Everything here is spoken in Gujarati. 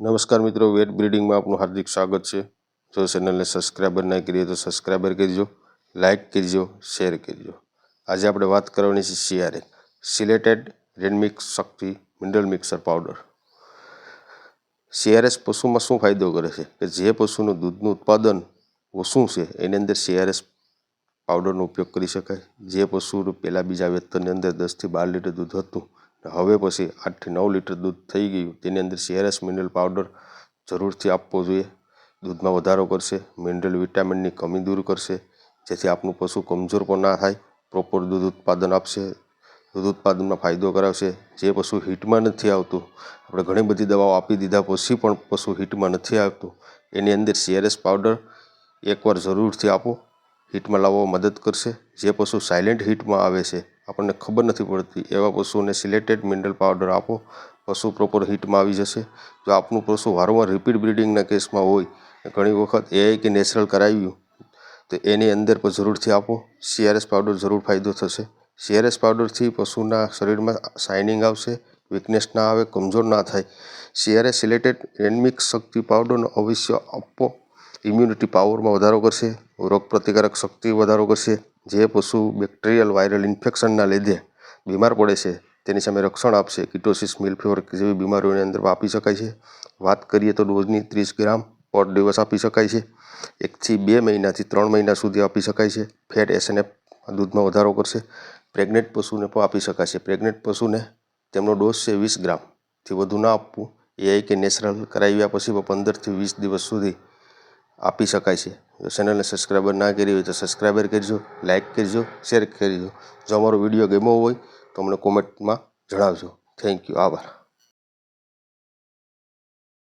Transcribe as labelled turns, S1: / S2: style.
S1: નમસ્કાર મિત્રો, વેટ બ્રીડિંગમાં આપનું હાર્દિક સ્વાગત છે. જો ચેનલને સબસ્ક્રાઈબર ના કરીએ તો સબસ્ક્રાઈબર કરજો, લાઇક કરજો, શેર કરજો. આજે આપણે વાત કરવાની છે CRS સિલેટેડ રેડમિક્સ શક્તિ મિનરલ મિક્સર પાવડર. CRS પશુમાં શું ફાયદો કરે છે કે જે પશુનું દૂધનું ઉત્પાદન ઓછું છે એની અંદર CRS પાવડરનો ઉપયોગ કરી શકાય. જે પશુ પહેલાં બીજા વેતનની અંદર 10 થી 12 લીટર દૂધ હતું, હવે પછી 8 થી 9 લીટર દૂધ થઈ ગયું, તેની અંદર CRS મિનરલ પાવડર જરૂરથી આપવો જોઈએ. દૂધમાં વધારો કરશે, મિનરલ વિટામિનની કમી દૂર કરશે, જેથી આપનું પશુ કમજોર પણ ના થાય, પ્રોપર દૂધ ઉત્પાદન આપશે, દૂધ ઉત્પાદનમાં ફાયદો કરાવશે. જે પશુ હીટમાં નથી આવતું, આપણે ઘણી બધી દવાઓ આપી દીધા પછી પણ પશુ હીટમાં નથી આવતું, એની અંદર CRS પાવડર એકવાર જરૂરથી આપો, હીટમાં લાવવામાં મદદ કરશે. જે પશુ સાયલેન્ટ હીટમાં આવે છે, આપણને ખબર નથી પડતી, એવા પશુને સિલેટેડ મિનરલ પાવડર આપો, પશુ પ્રોપર હીટમાં આવી જશે. જો આપનું પશુ વારંવાર રિપીટ બ્રીડિંગના કેસમાં હોય, ઘણી વખત AI કે નેચરલ કરાવ્યું, તો એની અંદર પણ જરૂરથી આપો. CRS પાવડર જરૂર ફાયદો થશે. CRS પાવડરથી પશુના શરીરમાં શાઇનિંગ આવશે, વીકનેસ ના આવે, કમજોર ના થાય. CRS સિલેટેડ રેડમિક્સ શક્તિ પાવડરનો અવશ્ય આપો. ઇમ્યુનિટી પાવરમાં વધારો કરશે, રોગપ્રતિકારક શક્તિ વધારો કરશે. જે પશુ બેક્ટેરિયલ વાયરલ ઇન્ફેક્શનના લીધે બીમાર પડે છે, તેની સામે રક્ષણ આપશે. કિટોસિસ, મિલ્કફીવર જેવી બીમારીઓની અંદર આપી શકાય છે. વાત કરીએ તો ડોઝની 30 ગ્રામ પર દિવસ આપી શકાય છે. 1 થી 2 મહિનાથી 3 મહિના સુધી આપી શકાય છે. ફેટ SNF દૂધમાં વધારો કરશે. પ્રેગ્નેન્ટ પશુને પણ આપી શકાય છે. પ્રેગ્નેન્ટ પશુને તેમનો ડોઝ છે 20 ગ્રામથી વધુ ના આપવું. AI કે નેચરલ કરાવ્યા પછી 15 થી 20 દિવસ સુધી આપી શકાય છે. ચેનલને સબસ્ક્રાઈબર ના કરી હોય તો સબસ્ક્રાઈબર કરજો, લાઇક કરજો, શેર કરજો. જો અમારો વિડીયો ગમ્યો હોય તો અમને કોમેન્ટમાં જણાવજો. Thank you. આભાર.